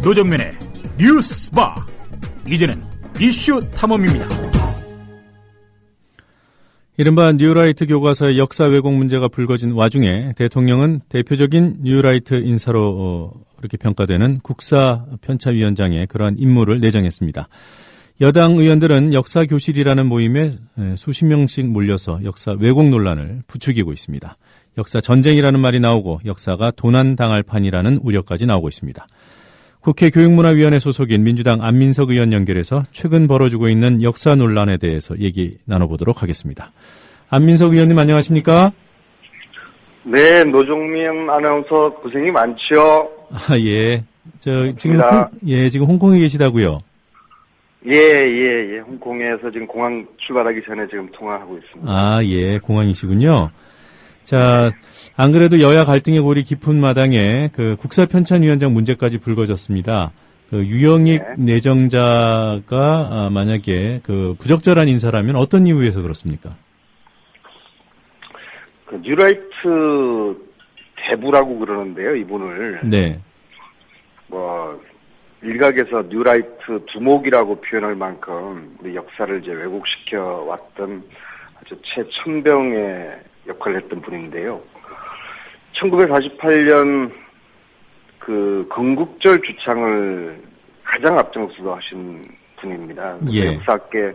노정면의 뉴스바. 이제는 이슈 탐험입니다. 이른바 뉴라이트 교과서의 역사 왜곡 문제가 불거진 와중에 대통령은 대표적인 뉴라이트 인사로 이렇게 평가되는 국사편찬위원장의 그러한 임무를 내정했습니다. 여당 의원들은 역사교실이라는 모임에 수십 명씩 몰려서 역사 왜곡 논란을 부추기고 있습니다. 역사 전쟁이라는 말이 나오고 역사가 도난당할 판이라는 우려까지 나오고 있습니다. 국회 교육문화위원회 소속인 민주당 안민석 의원 연결해서 최근 벌어지고 있는 역사 논란에 대해서 얘기 나눠보도록 하겠습니다. 안민석 의원님 안녕하십니까? 네, 노종민 아나운서 고생이 많죠. 아, 예. 지금 홍콩에 계시다고요? 예. 홍콩에서 지금 공항 출발하기 전에 지금 통화하고 있습니다. 아, 예. 공항이시군요. 자, 안 그래도 여야 갈등의 골이 깊은 마당에 그 국사편찬위원장 문제까지 불거졌습니다. 그 유영익 내정자가 만약에 그 부적절한 인사라면 어떤 이유에서 그렇습니까? 그 뉴라이트 대부라고 그러는데요, 이분을. 네. 일각에서 뉴라이트 두목이라고 표현할 만큼 우리 역사를 이제 왜곡시켜 왔던 아주 최천병의 역할을 했던 분인데요. 1948년 그 건국절 주창을 가장 앞장서서 하신 분입니다. 예. 역사계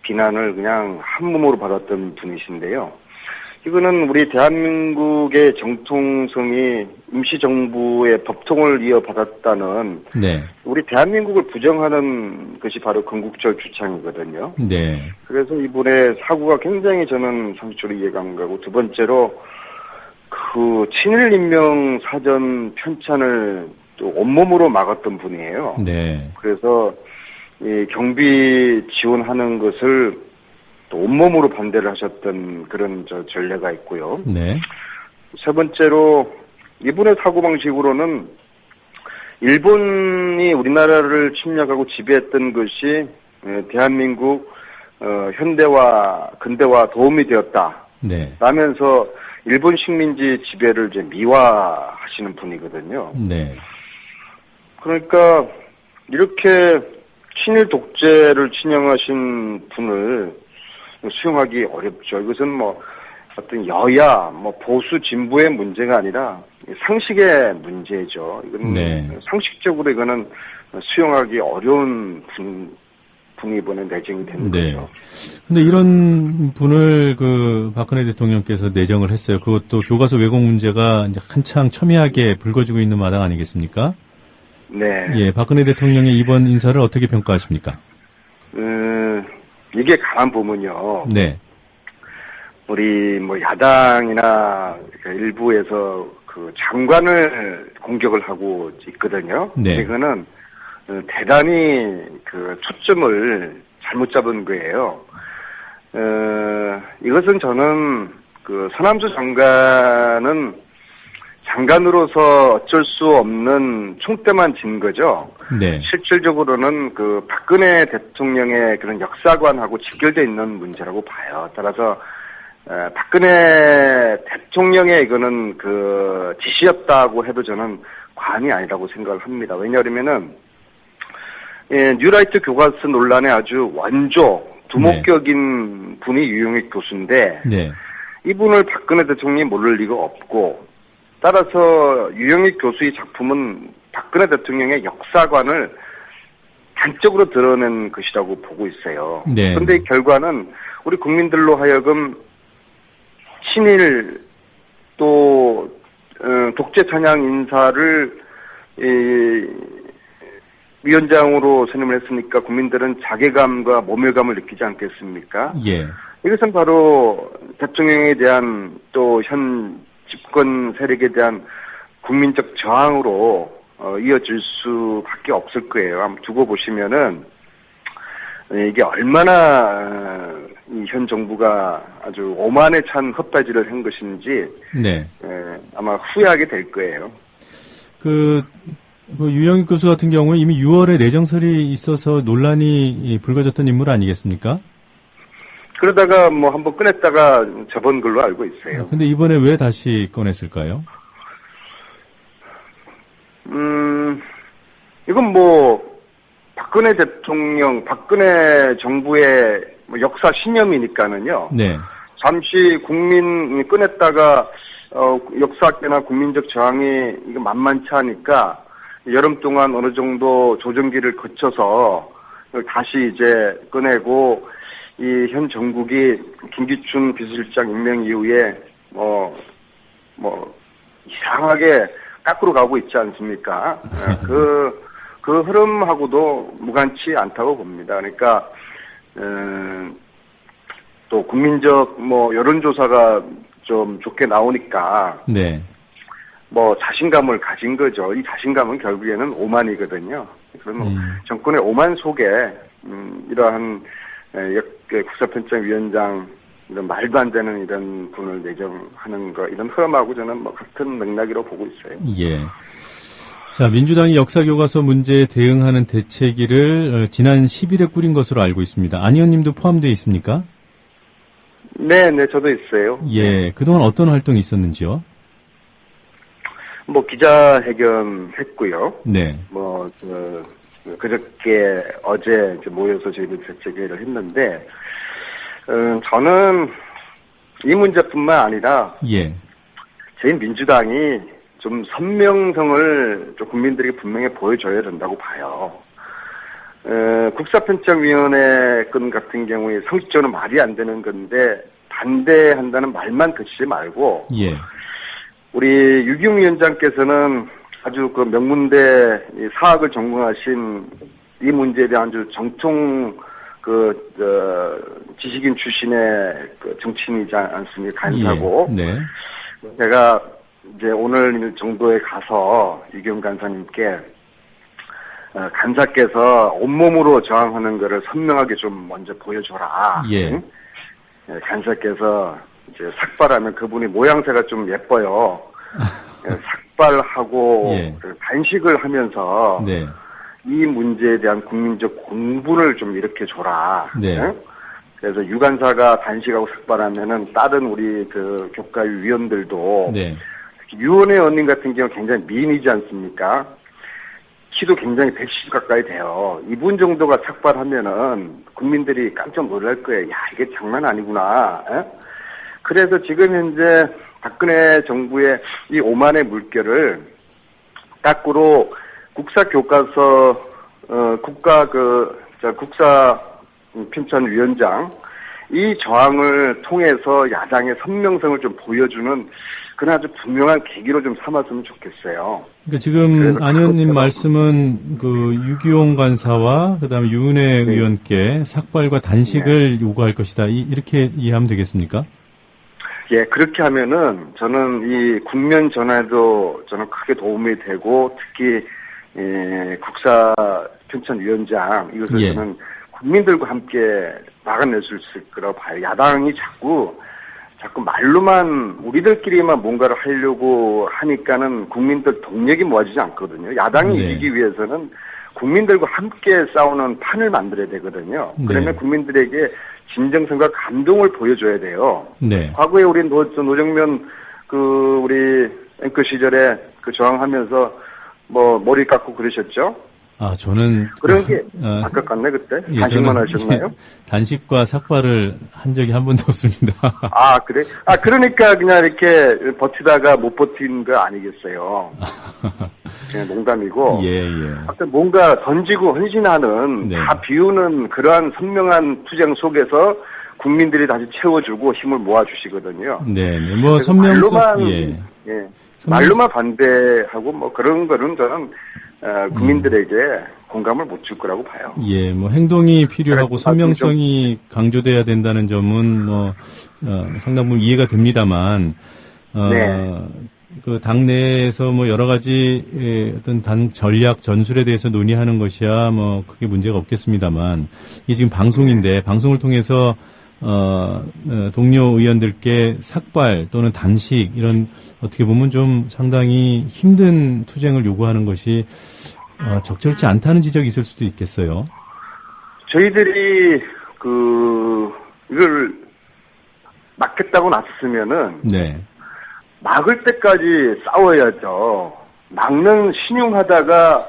비난을 그냥 한 몸으로 받았던 분이신데요. 이거는 우리 대한민국의 정통성이 임시정부의 법통을 이어받았다는 네. 우리 대한민국을 부정하는 것이 바로 건국절 주창이거든요. 네. 그래서 이분의 사고가 굉장히 저는 상식적으로 이해가 안 가고, 두 번째로 그 친일인명 사전 편찬을 또 온몸으로 막았던 분이에요. 네. 그래서 이 경비 지원하는 것을 또 온몸으로 반대를 하셨던 그런 전례가 있고요. 네. 세 번째로 이분의 사고방식으로는 일본이 우리나라를 침략하고 지배했던 것이 대한민국 현대화, 근대화 도움이 되었다. 네. 라면서 일본 식민지 지배를 이제 미화하시는 분이거든요. 네. 그러니까 이렇게 친일 독재를 친형하신 분을 수용하기 어렵죠. 이것은 어떤 여야, 보수 진보의 문제가 아니라 상식의 문제죠. 이건 네. 상식적으로 이거는 수용하기 어려운 분이 이번에 내정이 된 거죠. 근데 이런 분을 그 박근혜 대통령께서 내정을 했어요. 그것도 교과서 왜곡 문제가 이제 한창 첨예하게 불거지고 있는 마당 아니겠습니까? 네. 예, 박근혜 대통령의 이번 인사를 어떻게 평가하십니까? 이게 가만 보면요. 네. 우리 야당이나 일부에서 그 장관을 공격을 하고 있거든요. 네. 이거는 대단히 그 초점을 잘못 잡은 거예요. 이것은 저는 그 서남수 장관은 장관으로서 어쩔 수 없는 총대만 진 거죠. 네. 실질적으로는 그 박근혜 대통령의 그런 역사관하고 직결되어 있는 문제라고 봐요. 따라서 박근혜 대통령의 이거는 그 지시였다고 해도 저는 과언이 아니라고 생각을 합니다. 왜냐하면은 뉴라이트 교과서 논란의 아주 원조 두목격인 분이 유영익 교수인데 네. 이분을 박근혜 대통령이 모를 리가 없고, 따라서 유영익 교수의 작품은 박근혜 대통령의 역사관을 단적으로 드러낸 것이라고 보고 있어요. 네. 그런데 이 결과는 우리 국민들로 하여금 친일 또 독재 찬양 인사를 위원장으로 선임을 했으니까 국민들은 자괴감과 모멸감을 느끼지 않겠습니까? 예. 이것은 바로 대통령에 대한 또 현 집권 세력에 대한 국민적 저항으로 이어질 수밖에 없을 거예요. 한번 두고 보시면은 이게 얼마나 이 현 정부가 아주 오만에 찬 헛바지를 한 것인지 네. 아마 후회하게 될 거예요. 유영익 교수 같은 경우에 이미 6월에 내정설이 있어서 논란이 불거졌던 인물 아니겠습니까? 그러다가 한번 꺼냈다가 접은 걸로 알고 있어요. 근데 이번에 왜 다시 꺼냈을까요? 이건 뭐 박근혜 대통령, 박근혜 정부의 뭐 역사 신념이니까는요. 네. 잠시 국민 꺼냈다가 역사학계나 국민적 저항이 이거 만만치 않으니까 여름 동안 어느 정도 조정기를 거쳐서 다시 이제 꺼내고 이 현 정국이 김기춘 비서실장 임명 이후에 뭐 이상하게 깎으러 가고 있지 않습니까? 그 흐름하고도 무관치 않다고 봅니다. 그러니까 또 국민적 뭐 여론조사가 좀 좋게 나오니까 네. 뭐 자신감을 가진 거죠. 이 자신감은 결국에는 오만이거든요. 그러면 정권의 오만 속에 이러한 국사편찬위원장 이런 말도 안 되는 이런 분을 내정하는 거 이런 흐름하고 저는 뭐 같은 맥락이라고 보고 있어요. 예. 자, 민주당이 역사교과서 문제에 대응하는 대책위를 지난 10일에 꾸린 것으로 알고 있습니다. 안 의원님도 포함되어 있습니까? 네, 저도 있어요. 예, 그동안 어떤 활동이 있었는지요? 뭐 기자회견 했고요. 네. 뭐 그저께 어제 이제 모여서 저희들 대책회의를 했는데 저는 이 문제뿐만 아니라 예. 저희 민주당이 좀 선명성을 좀 국민들에게 분명히 보여줘야 된다고 봐요. 국사편찬위원회 건 같은 경우에 성식적으로 말이 안 되는 건데 반대한다는 말만 그치지 말고 예. 우리 유기용 위원장께서는 아주 그 명문대 사학을 전공하신 이 문제에 대한 아주 정통 지식인 출신의 그 정치인이지 않습니까? 간사고. 예. 네. 제가 이제 오늘 정도에 가서 유기용 간사님께 간사께서 온몸으로 저항하는 것을 선명하게 좀 먼저 보여줘라. 예. 응? 간사께서 이제 삭발하면 그분이 모양새가 좀 예뻐요. 삭발하고 예. 단식을 하면서 네. 이 문제에 대한 국민적 공분을 좀 일으켜줘라. 네. 응? 그래서 유간사가 단식하고 삭발하면은 다른 우리 그 교과위 위원들도 네. 유원회 의원님 같은 경우 굉장히 미인이지 않습니까? 키도 굉장히 110 가까이 돼요. 이분 정도가 삭발하면은 국민들이 깜짝 놀랄 거예요. 야, 이게 장난 아니구나. 에? 그래서 지금 현재 박근혜 정부의 이 오만의 물결을 거꾸로 국사교과서 국사 편찬위원장 이 저항을 통해서 야당의 선명성을 좀 보여주는 그런 아주 분명한 계기로 좀 삼았으면 좋겠어요. 그러니까 지금 안 의원님 말씀은 그 유기용 간사와 그다음에 유은혜 의원께 삭발과 단식을 요구할 것이다. 이렇게 이해하면 되겠습니까? 예, 그렇게 하면은 저는 이 국면 전환에도 저는 크게 도움이 되고 특히 국사 편찬위원장 이것을 예. 저는 국민들과 함께 막아낼 수 있을 거라고 봐요. 야당이 자꾸 말로만 우리들끼리만 뭔가를 하려고 하니까는 국민들 동력이 모아지지 않거든요. 야당이 네. 이기기 위해서는 국민들과 함께 싸우는 판을 만들어야 되거든요. 그러면 네. 국민들에게 진정성과 감동을 보여줘야 돼요. 네. 과거에 우리 노정면 우리 앵커 시절에 저항하면서 뭐 머리 깎고 그러셨죠? 아, 저는 그런 게 아까 갔네 그때 예, 단식만 저는 하셨나요? 단식과 삭발을 한 적이 한 번도 없습니다. 아 그래? 아 그러니까 그냥 이렇게 버티다가 못 버틴 거 아니겠어요? 그냥 농담이고. 예. 하여튼 뭔가 던지고 헌신하는 네. 다 비우는 그러한 선명한 투쟁 속에서 국민들이 다시 채워주고 힘을 모아주시거든요. 네. 뭐 선명성 말로만 반대하고 뭐 그런 거는 저는 국민들에게 공감을 못 줄 거라고 봐요. 예, 뭐 행동이 필요하고 선명성이 강조돼야 된다는 점은 뭐 상당 부분 이해가 됩니다만 네. 그 당내에서 뭐 여러 가지 어떤 당 전략 전술에 대해서 논의하는 것이야 뭐 크게 문제가 없겠습니다만 이게 지금 방송인데 방송을 통해서 동료 의원들께 삭발 또는 단식 이런 어떻게 보면 좀 상당히 힘든 투쟁을 요구하는 것이 적절치 않다는 지적이 있을 수도 있겠어요. 저희들이 이걸 막겠다고 나섰으면은 네. 막을 때까지 싸워야죠. 막는 신용하다가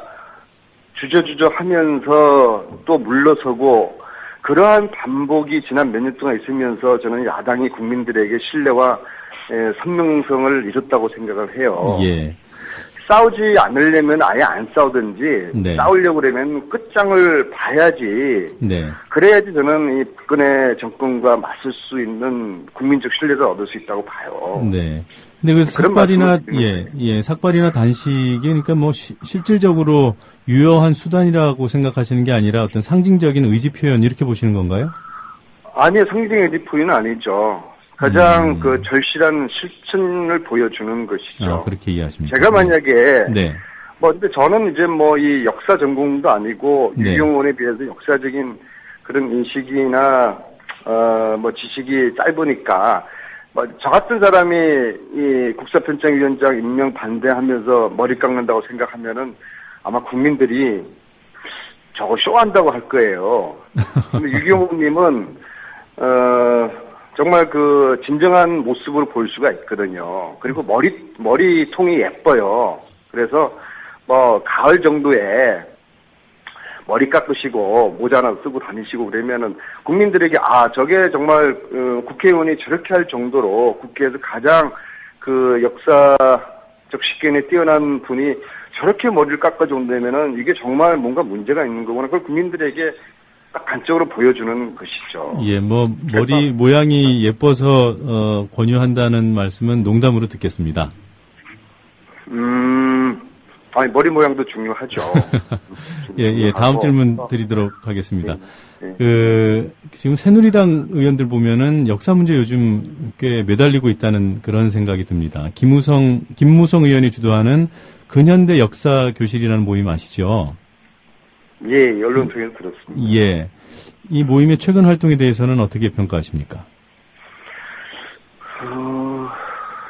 주저주저 하면서 또 물러서고 그러한 반복이 지난 몇 년 동안 있으면서 저는 야당이 국민들에게 신뢰와 선명성을 잃었다고 생각을 해요. 예. 싸우지 않으려면 아예 안 싸우든지 네. 싸우려고 그러면 끝장을 봐야지. 네. 그래야지 저는 이 박근혜 정권과 맞설 수 있는 국민적 신뢰를 얻을 수 있다고 봐요. 네. 근데 그 삭발이나 삭발이나 단식이 그러니까 뭐 실질적으로 유효한 수단이라고 생각하시는 게 아니라 어떤 상징적인 의지 표현 이렇게 보시는 건가요? 아니요, 상징의 의지 표현은 아니죠. 가장 그 절실한 실천을 보여주는 것이죠. 아, 그렇게 이해하십니까? 제가 만약에 네. 근데 저는 이제 뭐 이 역사 전공도 아니고 네. 유경원에 비해서 역사적인 그런 인식이나 뭐 지식이 짧으니까 뭐 저 같은 사람이 이 국사편찬위원장 임명 반대하면서 머리 깎는다고 생각하면은 아마 국민들이 저거 쇼한다고 할 거예요. 근데 유경원님은 정말 그 진정한 모습으로 볼 수가 있거든요. 그리고 머리통이 예뻐요. 그래서 뭐 가을 정도에 머리 깎으시고 모자 하나 쓰고 다니시고 그러면은 국민들에게 저게 정말 국회의원이 저렇게 할 정도로 국회에서 가장 그 역사적 식견에 뛰어난 분이 저렇게 머리를 깎아준다면은 이게 정말 뭔가 문제가 있는 거구나. 그걸 국민들에게 딱 간접으로 보여주는 것이죠. 예, 뭐 머리 모양이 예뻐서 권유한다는 말씀은 농담으로 듣겠습니다. 아니 머리 모양도 중요하죠. 예, 다음 질문 드리도록 하겠습니다. 네. 지금 새누리당 의원들 보면은 역사 문제 요즘 꽤 매달리고 있다는 그런 생각이 듭니다. 김무성 의원이 주도하는 근현대 역사 교실이라는 모임 아시죠? 예, 언론 통해서 들었습니다. 예. 이 모임의 최근 활동에 대해서는 어떻게 평가하십니까?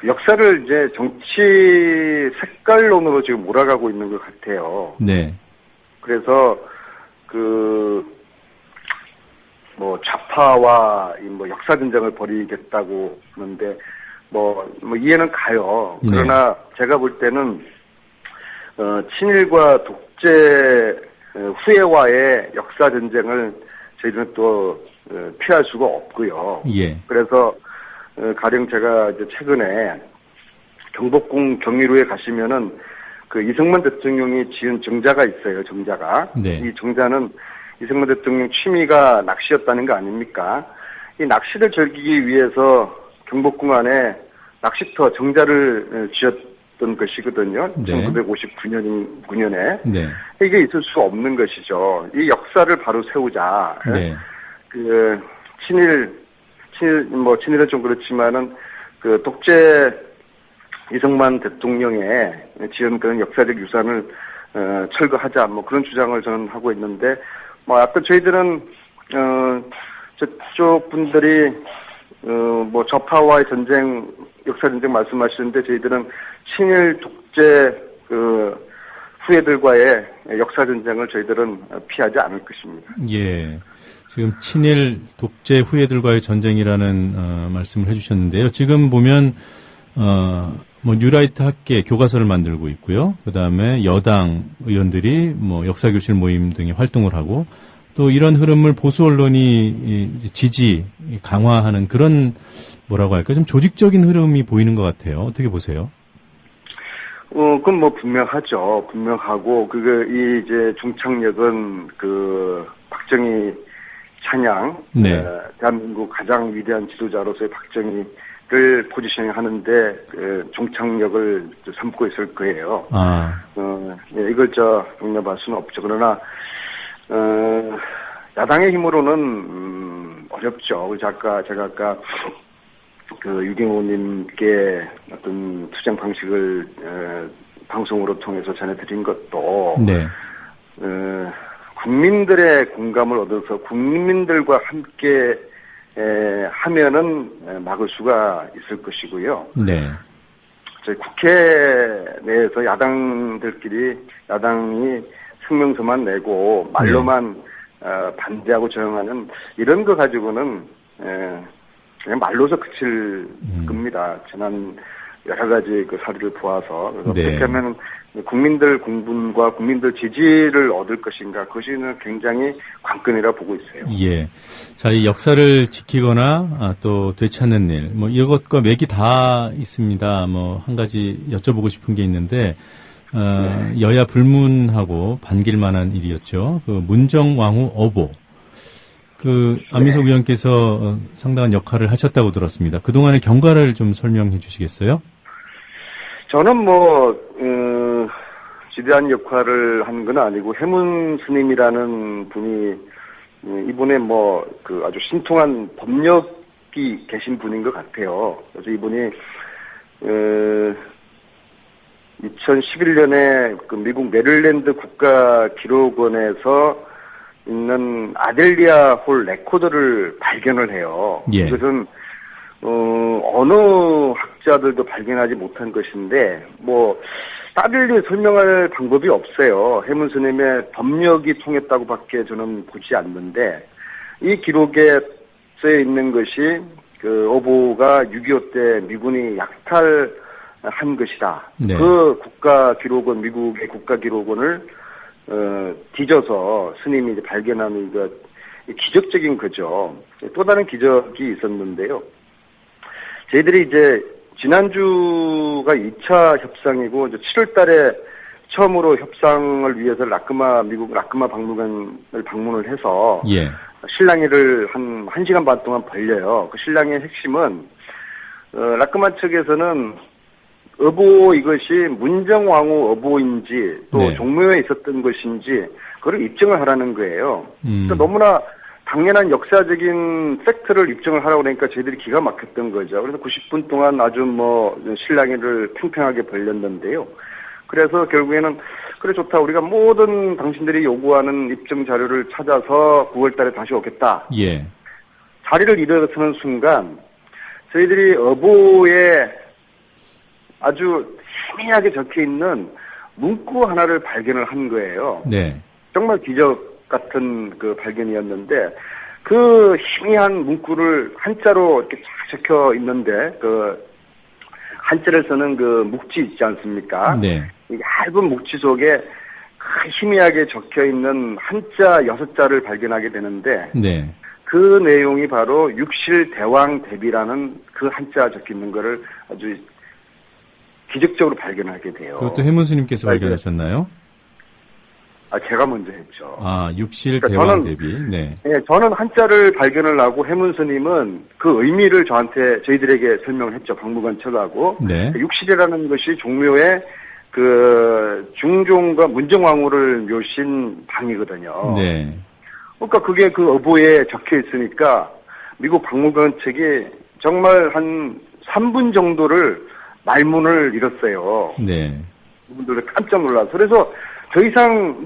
역사를 이제 정치 색깔론으로 지금 몰아가고 있는 것 같아요. 네. 그래서 뭐 좌파와 뭐 역사 전쟁을 벌이겠다고 하는데 뭐 이해는 가요. 그러나 네. 제가 볼 때는 친일과 독재 후예와의 역사 전쟁을 저희들은 또 피할 수가 없고요. 예. 그래서 가령 제가 이제 최근에 경복궁 경의로에 가시면은 그 이승만 대통령이 지은 정자가 있어요. 정자가. 네. 이 정자는 이승만 대통령 취미가 낚시였다는 거 아닙니까? 이 낚시를 즐기기 위해서 경복궁 안에 낚시터 정자를 지었던 것이거든요. 네. 1959년에. 네. 이게 있을 수 없는 것이죠. 이 역사를 바로 세우자. 네. 친일은 좀 그렇지만은 그 독재 이승만 대통령의 지은 그런 역사적 유산을 철거하자 뭐 그런 주장을 저는 하고 있는데 뭐 아까 저희들은 저쪽 분들이 뭐 좌파와의 전쟁 역사 전쟁 말씀하시는데 저희들은 친일 독재 후예들과의 역사 전쟁을 저희들은 피하지 않을 것입니다. 예. 지금 친일 독재 후예들과의 전쟁이라는 말씀을 해주셨는데요. 지금 보면 뭐 뉴라이트 학계 교과서를 만들고 있고요. 그 다음에 여당 의원들이 뭐 역사교실 모임 등의 활동을 하고 또 이런 흐름을 보수 언론이 지지 강화하는 그런 뭐라고 할까 좀 조직적인 흐름이 보이는 것 같아요. 어떻게 보세요? 그건 뭐 분명하죠. 분명하고 이제 중창력은 박정희 찬양, 네. 대한민국 가장 위대한 지도자로서의 박정희를 포지셔닝하는데 종착역을 삼고 있을 거예요. 이걸 용납할 수는 없죠. 그러나 야당의 힘으로는 어렵죠. 제가 아까 유경호님께 어떤 투쟁 방식을 방송으로 통해서 전해드린 것도 네. 국민들의 공감을 얻어서 국민들과 함께 하면은 막을 수가 있을 것이고요. 네. 저희 국회 내에서 야당이 성명서만 내고 말로만 반대하고 저항하는 이런 거 가지고는 그냥 말로서 그칠 겁니다. 지난 여러 가지 그 사례를 보아서 그래서 네. 그렇게 하면 국민들 공분과 국민들 지지를 얻을 것인가 그것은 굉장히 관건이라 보고 있어요. 예. 자, 이 역사를 지키거나 또 되찾는 일, 뭐 이것과 맥이 다 있습니다. 뭐 한 가지 여쭤보고 싶은 게 있는데 네. 여야 불문하고 반길 만한 일이었죠. 그 문정왕후 어보. 그 안민석 네. 의원께서 상당한 역할을 하셨다고 들었습니다. 그동안의 경과를 좀 설명해 주시겠어요? 저는 지대한 역할을 한 건 아니고 해문 스님이라는 분이 이분의 아주 신통한 법력이 계신 분인 것 같아요. 그래서 이분이 2011년에 그 미국 메릴랜드 국가기록원에서 있는 아델리아 홀 레코드를 발견을 해요. 예. 이것은 어느 학자들도 발견하지 못한 것인데 따질리 설명할 방법이 없어요. 해문 스님의 법력이 통했다고밖에 저는 보지 않는데 이 기록에 쓰여 있는 것이 그 어보가 6.25 때 미군이 약탈한 것이다. 네. 그 국가기록원, 미국의 국가기록원을 뒤져서 스님이 이제 발견한 것 기적적인 거죠. 또 다른 기적이 있었는데요. 저희들이 이제 지난주가 2차 협상이고 이제 7월 달에 처음으로 협상을 위해서 미국 라크마 박물관을 방문을 해서 예. 실랑이를 한 1시간 반 동안 벌려요. 그 실랑이의 핵심은 라크마 측에서는 어보 이것이 문정왕후 어보인지 또 네. 종묘에 있었던 것인지 그걸 입증을 하라는 거예요. 그러니까 음. 너무나 당연한 역사적인 팩트를 입증을 하라고 그러니까 저희들이 기가 막혔던 거죠. 그래서 90분 동안 아주 실랑이를 팽팽하게 벌렸는데요. 그래서 결국에는 그래 좋다. 우리가 모든 당신들이 요구하는 입증 자료를 찾아서 9월 달에 다시 오겠다. 예. 자리를 일어서는 순간 저희들이 어보에 아주 희미하게 적혀있는 문구 하나를 발견을 한 거예요. 네. 정말 기적 같은 그 발견이었는데 그 희미한 문구를 한자로 이렇게 쫙 적혀 있는데 그 한자를 쓰는 그 묵지 있지 않습니까? 네. 이 얇은 묵지 속에 희미하게 적혀 있는 한자 6자를 발견하게 되는데 네. 그 내용이 바로 육실대왕대비라는 그 한자 적혀 있는 거를 아주 기적적으로 발견하게 돼요. 그것도 해문 스님께서 발견하셨나요? 제가 먼저 했죠. 육실 그러니까 대왕 대비. 네. 네, 저는 한자를 발견을 하고 해문 스님은 그 의미를 저희들에게 설명을 했죠. 박물관 측하고. 네. 육실이라는 것이 종묘의 그 중종과 문정왕후를 묘신 방이거든요. 네. 그러니까 그게 그 어보에 적혀 있으니까 미국 박물관 측이 정말 한 3분 정도를 말문을 잃었어요. 네. 이분들 깜짝 놀라서. 그래서 더 이상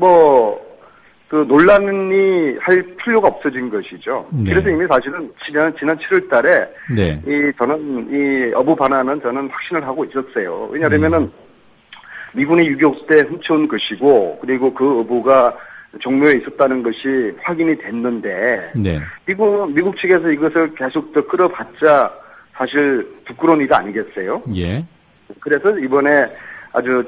그 논란이 할 필요가 없어진 것이죠. 네. 그래서 이미 사실은 지난 7월 달에 네. 저는 이 어부 반환은 저는 확신을 하고 있었어요. 왜냐하면은 미군이 6.25 때 훔쳐온 것이고 그리고 그 어부가 종묘에 있었다는 것이 확인이 됐는데 네. 미국 측에서 이것을 계속 더 끌어봤자 사실 부끄러운 일 아니겠어요? 예. 그래서 이번에 아주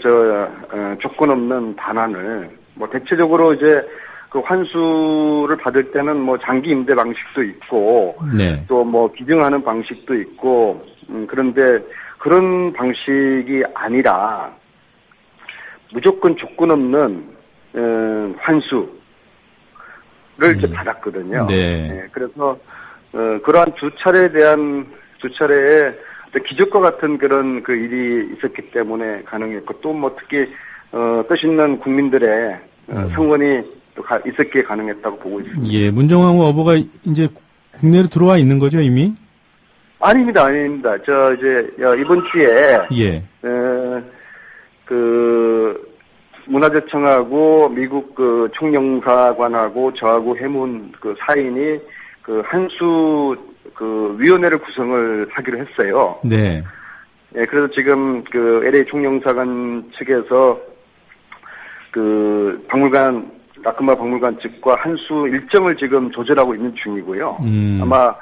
조건 없는 반환을 대체적으로 이제 그 환수를 받을 때는 장기 임대 방식도 있고 네. 또 기증하는 방식도 있고 그런데 그런 방식이 아니라 무조건 조건 없는 환수를 이제 받았거든요. 네. 네, 그래서 그러한 두 차례의 기적과 같은 그런 그 일이 있었기 때문에 가능했고 또 특히 뜻있는 국민들의 성원이 또 있었기에 가능했다고 보고 있습니다. 예, 문정왕후 어보가 이제 국내로 들어와 있는 거죠 이미? 아닙니다. 이번 주에 예. 그 문화재청하고 미국 그 총영사관하고 저하고 해문 그 사인이 그 한수 그 위원회를 구성을 하기로 했어요. 네. 예, 그래서 지금 그 LA 총영사관 측에서 그 라크마 박물관 측과 한수 일정을 지금 조절하고 있는 중이고요. 아마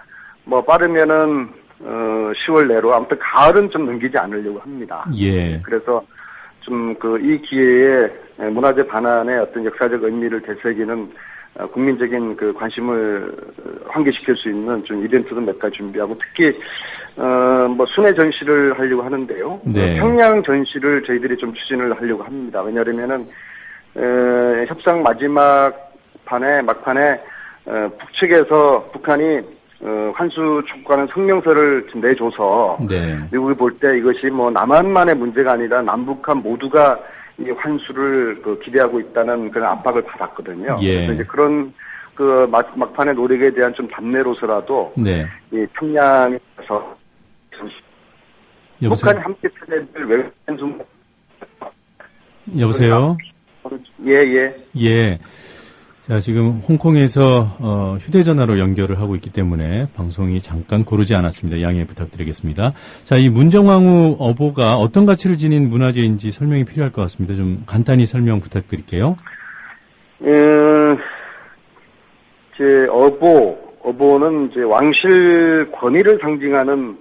빠르면은 10월 내로 아무튼 가을은 좀 넘기지 않으려고 합니다. 예. 그래서 좀 이 기회에 문화재 반환의 어떤 역사적 의미를 되새기는 국민적인 그 관심을 환기시킬 수 있는 좀 이벤트도 몇 가지 준비하고 특히 뭐 순회 전시를 하려고 하는데요. 네. 평양 전시를 저희들이 좀 추진을 하려고 합니다. 왜냐하면은 협상 막판에 북측에서 북한이 환수 촉구하는 성명서를 내줘서 네. 미국이 볼 때 이것이 뭐 남한만의 문제가 아니라 남북한 모두가 이 환수를 기대하고 있다는 그런 압박을 받았거든요. 예. 그래서 이제 그런 막판의 노력에 대한 좀 답례로서라도 네. 이 평양에서 여보세요? 북한이 함께 찾아낼 외교한 좀 여보세요? 예. 예. 자, 지금 홍콩에서 휴대전화로 연결을 하고 있기 때문에 방송이 잠깐 고르지 않았습니다. 양해 부탁드리겠습니다. 자, 이 문정왕후 어보가 어떤 가치를 지닌 문화재인지 설명이 필요할 것 같습니다. 좀 간단히 설명 부탁드릴게요. 제 어보는 이제 왕실 권위를 상징하는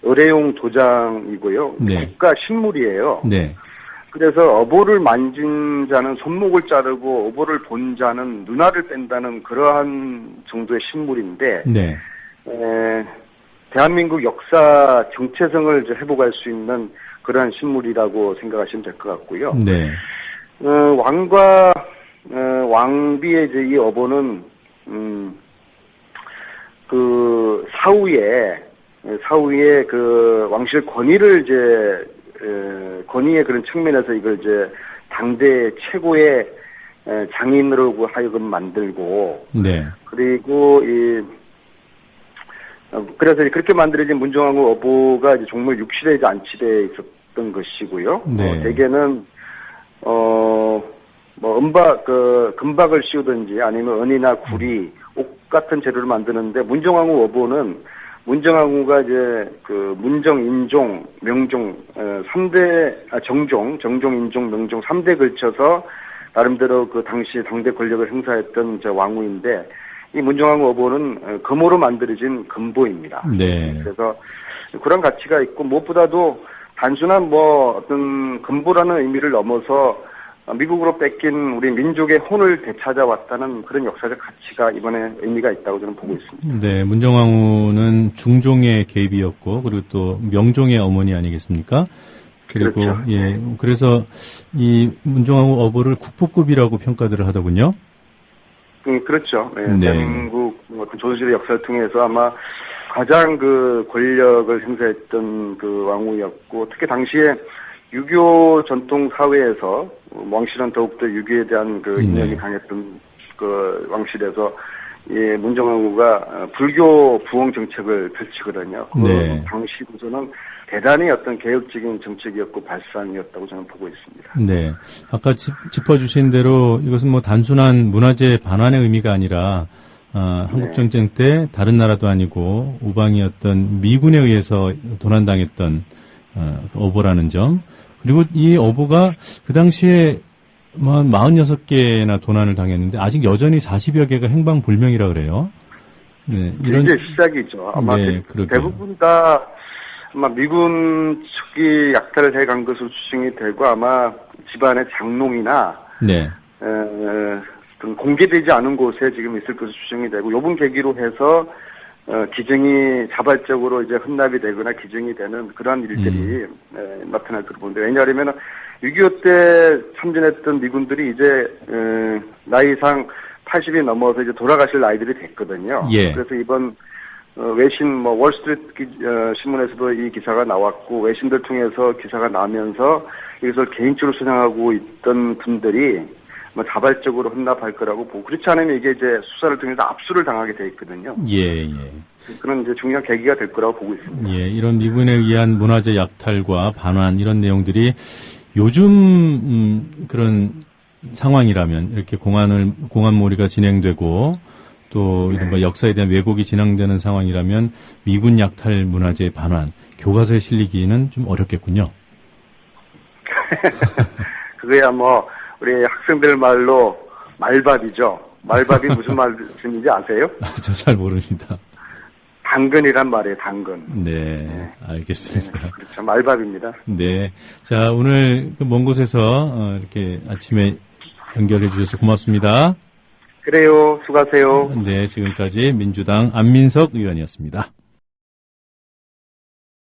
의례용 도장이고요. 네. 국가 신물이에요. 네. 그래서 어보를 만진 자는 손목을 자르고 어보를 본 자는 눈알을 뺀다는 그러한 정도의 신물인데, 네. 대한민국 역사 정체성을 이제 회복할 수 있는 그러한 신물이라고 생각하시면 될 것 같고요. 네. 왕과 왕비의 이제 이 어보는 그 사후에 그 왕실 권위를 이제 권위의 그런 측면에서 이걸 이제 당대 최고의 장인으로 하여금 만들고, 네. 그리고 그래서 그렇게 만들어진 문정왕후 어보가 이제 종묘 6실에 안치되어 있었던 것이고요. 네. 대개는 뭐 금박을 씌우든지 아니면 은이나 구리, 옥 같은 재료를 만드는데 문정왕후 어보는 문정왕후가 이제 그 문정, 인종, 명종 3대 정종, 인종, 명종 3대 걸쳐서 나름대로 그 당시 당대 권력을 행사했던 왕후인데 이 문정왕후 어보는 금으로 만들어진 금보입니다. 네. 그래서 그런 가치가 있고 무엇보다도 단순한 뭐 어떤 금보라는 의미를 넘어서 미국으로 뺏긴 우리 민족의 혼을 되찾아왔다는 그런 역사적 가치가 이번에 의미가 있다고 저는 보고 있습니다. 네, 문정왕후는 중종의 계비였고 그리고 또 명종의 어머니 아니겠습니까? 그리고 그렇죠. 예, 그래서 이 문정왕후 어보를 국보급이라고 평가들을 하더군요. 그렇죠. 네. 네. 대한민국 조선시대 역사를 통해서 아마 가장 그 권력을 행사했던 그 왕후였고 특히 당시에 유교 전통 사회에서 왕실은 더욱더 유교에 대한 그 인연이 강했던 그 왕실에서 예, 문정왕후가 불교 부흥 정책을 펼치거든요. 네. 그 당시로서는 대단히 어떤 개혁적인 정책이었고 발상이었다고 저는 보고 있습니다. 네. 아까 짚어주신 대로 이것은 뭐 단순한 문화재 반환의 의미가 아니라 한국전쟁 때 다른 나라도 아니고 우방이었던 미군에 의해서 도난당했던 어보라는 점. 그리고 이 어보가 그 당시에 46개나 도난을 당했는데 아직 여전히 40여 개가 행방불명이라 그래요. 네, 이런 이제 시작이죠. 아마 네, 대부분 다 아마 미군 측이 약탈을 해간 것으로 추정이 되고 아마 집안의 장롱이나 네. 공개되지 않은 곳에 지금 있을 것으로 추정이 되고 요번 계기로 해서 기증이 자발적으로 이제 헌납이 되거나 기증이 되는 그러한 일들이 나타날 거로 보는데 왜냐하면 6.25 때 참전했던 미군들이 이제 나이상 80이 넘어서 이제 돌아가실 나이들이 됐거든요. 예. 그래서 이번 외신 월스트리트 신문에서도 이 기사가 나왔고 외신들 통해서 기사가 나면서 이것을 개인적으로 수상하고 있던 분들이 자발적으로 헌납할 거라고 보고 그렇지 않으면 이게 이제 수사를 통해서 압수를 당하게 돼 있거든요. 예. 그런 이제 중요한 계기가 될 거라고 보고 있습니다. 예, 이런 미군에 의한 문화재 약탈과 반환 이런 내용들이 요즘 그런 상황이라면 이렇게 공안몰이가 진행되고 또 이른바 역사에 대한 왜곡이 진행되는 상황이라면 미군 약탈 문화재 반환 교과서에 실리기는 좀 어렵겠군요. 그거야 우리 학생들 말로 말밥이죠. 말밥이 무슨 말씀인지 아세요? 저 잘 모릅니다. 당근이란 말이에요, 당근. 네, 알겠습니다. 네, 그렇죠. 말밥입니다. 네. 자, 오늘 먼 곳에서 이렇게 아침에 연결해 주셔서 고맙습니다. 그래요. 수고하세요. 네, 지금까지 민주당 안민석 의원이었습니다.